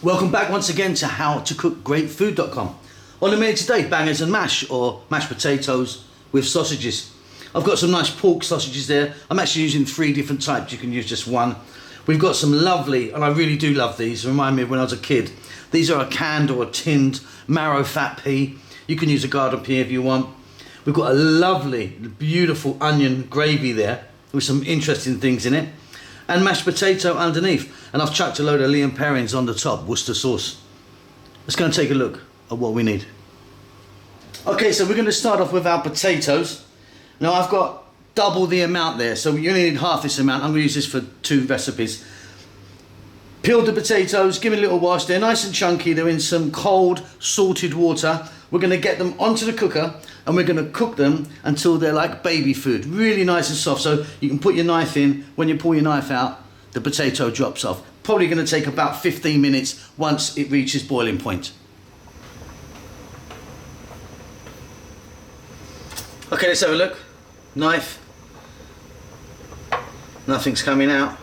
Welcome back once again to howtocookgreatfood.com. On the menu today, bangers and mash, or mashed potatoes with sausages. I've got some nice pork sausages there. I'm actually using 3 different types, you can use just one. We've got some lovely, and I really do love these, remind me of when I was a kid. These are a canned or a tinned marrow fat pea. You can use a garden pea if you want. We've got a lovely, beautiful onion gravy there with some interesting things in it. And mashed potato underneath. And I've chucked a load of Liam Perrins on the top, Worcester sauce. Let's go and take a look at what we need. Okay, so we're going to start off with our potatoes. Now I've got double the amount there, so you only need half this amount. I'm going to use this for 2 recipes. Peeled the potatoes, give it a little wash. They're nice and chunky. They're in some cold, salted water. We're going to get them onto the cooker and we're going to cook them until they're like baby food. Really nice and soft, so you can put your knife in. When you pull your knife out, the potato drops off. Probably going to take about 15 minutes once it reaches boiling point. Okay, let's have a look. Knife. Nothing's coming out.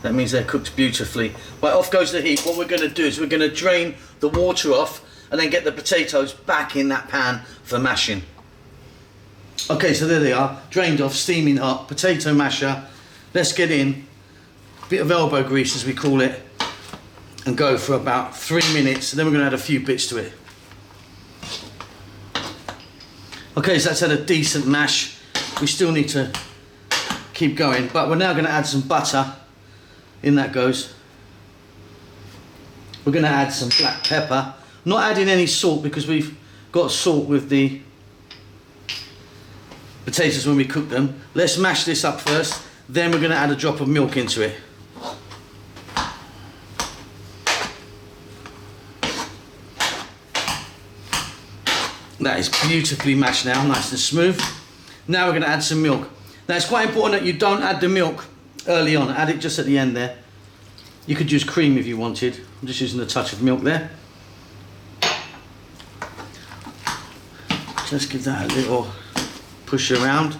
That means they're cooked beautifully. Right, off goes the heat. What we're going to do is we're going to drain the water off and then get the potatoes back in that pan for mashing. Okay, so there they are, drained off, steaming hot, potato masher. Let's get in, a bit of elbow grease as we call it, and go for about 3 minutes, and then we're going to add a few bits to it. Okay, so that's had a decent mash. We still need to keep going, but we're now going to add some butter. In that goes. We're going to add some black pepper. Not adding any salt because we've got salt with the potatoes when we cook them. Let's mash this up first, then we're going to add a drop of milk into it. That is beautifully mashed now, nice and smooth. Now we're going to add some milk. Now it's quite important that you don't add the milk early on, add it just at the end there. You could use cream if you wanted. I'm just using a touch of milk there. Just give that a little push around.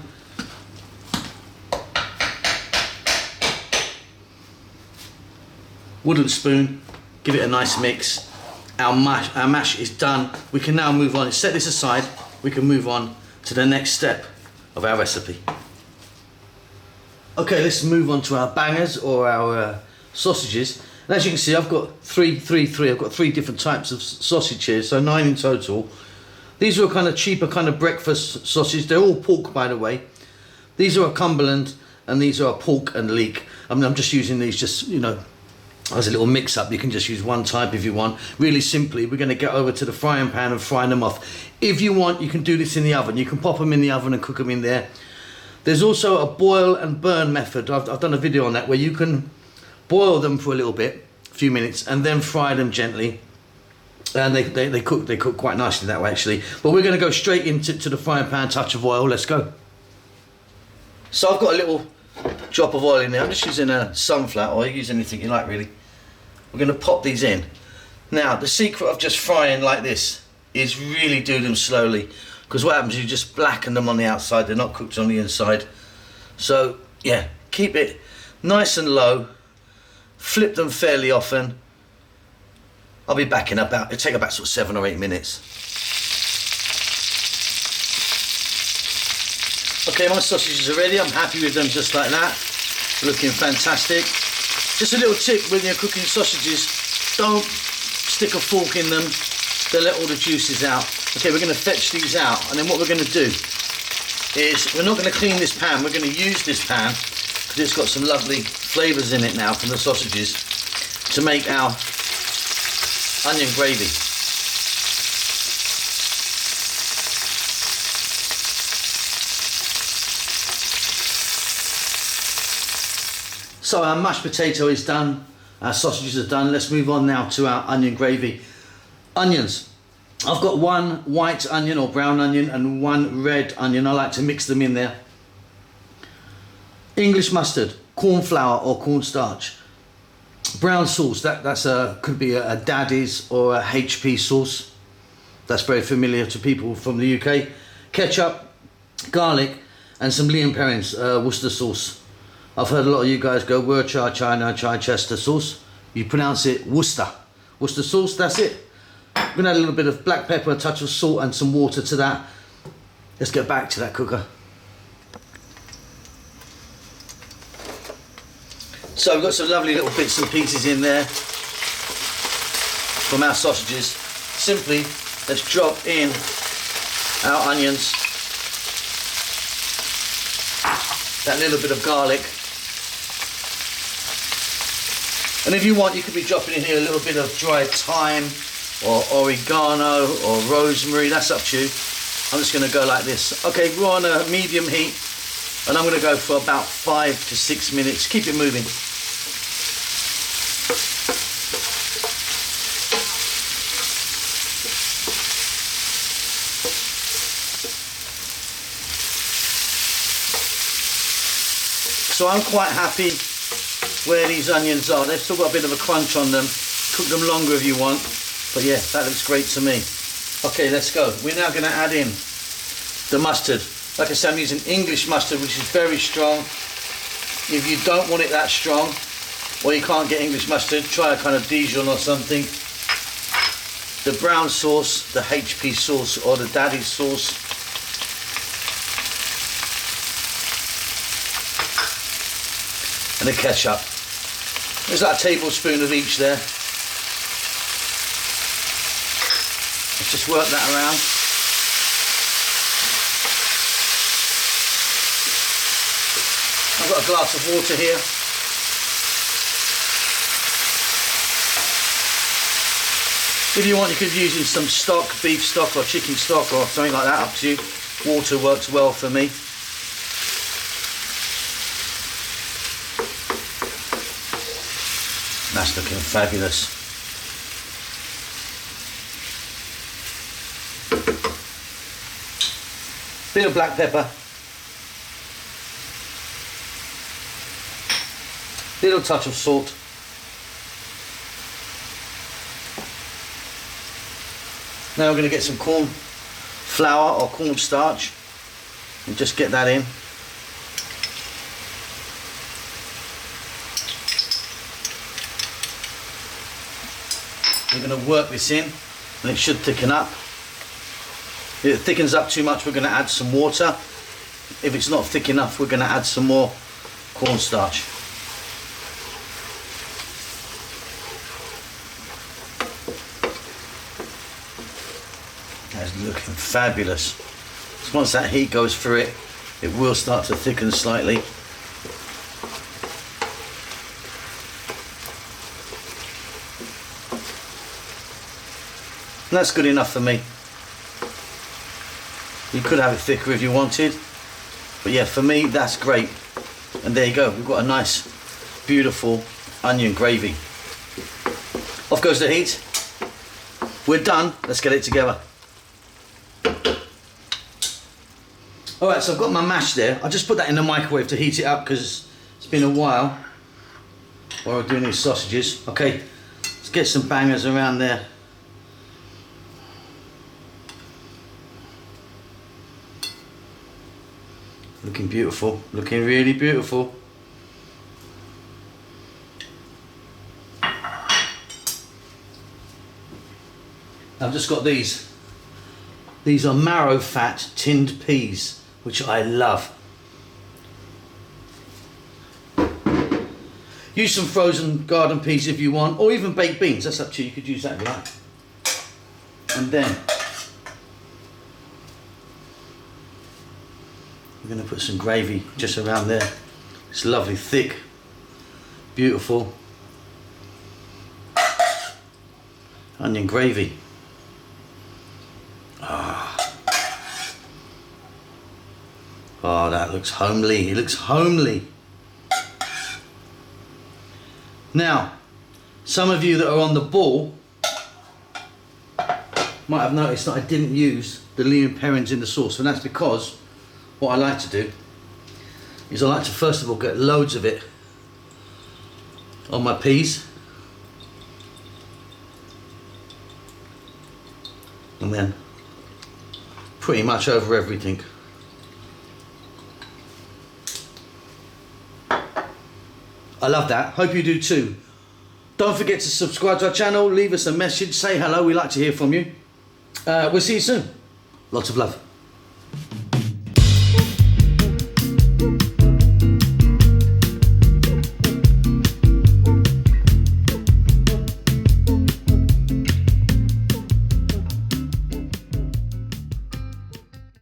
Wooden spoon, give it a nice mix. Our mash is done. We can now move on. Set this aside. We can move on to the next step of our recipe. Okay, let's move on to our bangers or our sausages. And as you can see, I've got three. I've got 3 different types of sausage here, so 9 in total. These are kind of cheaper kind of breakfast sausage. They're all pork, by the way. These are a Cumberland and these are a pork and leek. I mean, I'm just using these just, you know, as a little mix up. You can just use one type if you want. Really simply, we're going to get over to the frying pan and fry them off. If you want, you can do this in the oven. You can pop them in the oven and cook them in there. There's also a boil and burn method. I've done a video on that where you can boil them for a little bit, a few minutes, and then fry them gently. And they cook quite nicely that way actually. But we're going to go straight into the frying pan, touch of oil. Let's go. So I've got a little drop of oil in there. I'm just using a sunflower oil. Use anything you like really. We're going to pop these in. Now the secret of just frying like this is really do them slowly, because what happens is you just blacken them on the outside. They're not cooked on the inside. So yeah, keep it nice and low. Flip them fairly often. I'll be back in about, it'll take about sort of 7 or 8 minutes. Okay, my sausages are ready. I'm happy with them just like that. Looking fantastic. Just a little tip when you're cooking sausages, don't stick a fork in them. They'll let all the juices out. Okay, we're going to fetch these out, and then what we're going to do is we're not going to clean this pan. We're going to use this pan because it's got some lovely flavours in it now from the sausages to make our onion gravy. So our mashed potato is done, our sausages are done. Let's move on now to our onion gravy. Onions. I've got 1 white onion or brown onion and 1 red onion. I like to mix them in there. English mustard, corn flour or cornstarch. Brown sauce, that's could be a Daddy's or a HP sauce. That's very familiar to people from the UK. Ketchup, garlic, and some Liam Perrins, Worcester sauce. I've heard a lot of you guys go Worcestershire, China, Chichester sauce. You pronounce it Worcester. Worcester sauce, that's it. We're gonna add a little bit of black pepper, a touch of salt and some water to that. Let's get back to that cooker. So we've got some lovely little bits and pieces in there from our sausages. Simply, let's drop in our onions, that little bit of garlic, and if you want, you could be dropping in here a little bit of dried thyme or oregano or rosemary, that's up to you. I'm just going to go like this. Okay, we're on a medium heat and I'm going to go for about 5 to 6 minutes. Keep it moving. So I'm quite happy where these onions are. They've still got a bit of a crunch on them. Cook them longer if you want. But yeah, that looks great to me. Okay, let's go. We're now going to add in the mustard. Like I said, I'm using English mustard, which is very strong. If you don't want it that strong, or you can't get English mustard, try a kind of Dijon or something. The brown sauce, the HP sauce, or the daddy sauce. And the ketchup. There's like a tablespoon of each there. Let's just work that around. I've got a glass of water here. If you want, you could use some stock, beef stock or chicken stock or something like that, up to you. Water works well for me. That's looking fabulous. Bit of black pepper. Little touch of salt. Now we're going to get some corn flour or corn starch and just get that in. We're going to work this in and it should thicken up. If it thickens up too much, we're going to add some water. If it's not thick enough, we're going to add some more cornstarch. That's looking fabulous. So once that heat goes through it, it will start to thicken slightly. And that's good enough for me. You could have it thicker if you wanted, but yeah, for me that's great. And there you go, we've got a nice beautiful onion gravy. Off goes the heat. We're done, let's get it together. Alright, so I've got my mash there. I just put that in the microwave to heat it up because it's been a while while we're doing these sausages. Okay, let's get some bangers around there. Looking beautiful, looking really beautiful. I've just got these. These are marrow fat tinned peas, which I love. Use some frozen garden peas if you want, or even baked beans, that's up to you, you could use that if you like. And then we're going to put some gravy just around there. It's lovely, thick, beautiful onion gravy. Oh, that looks homely. It looks homely. Now, some of you that are on the ball might have noticed that I didn't use the lemon parents in the sauce, and that's because what I like to do is I like to first of all get loads of it on my peas, and then pretty much over everything. I love that, hope you do too. Don't forget to subscribe to our channel, leave us a message, say hello, we like to hear from you. We'll see you soon. Lots of love.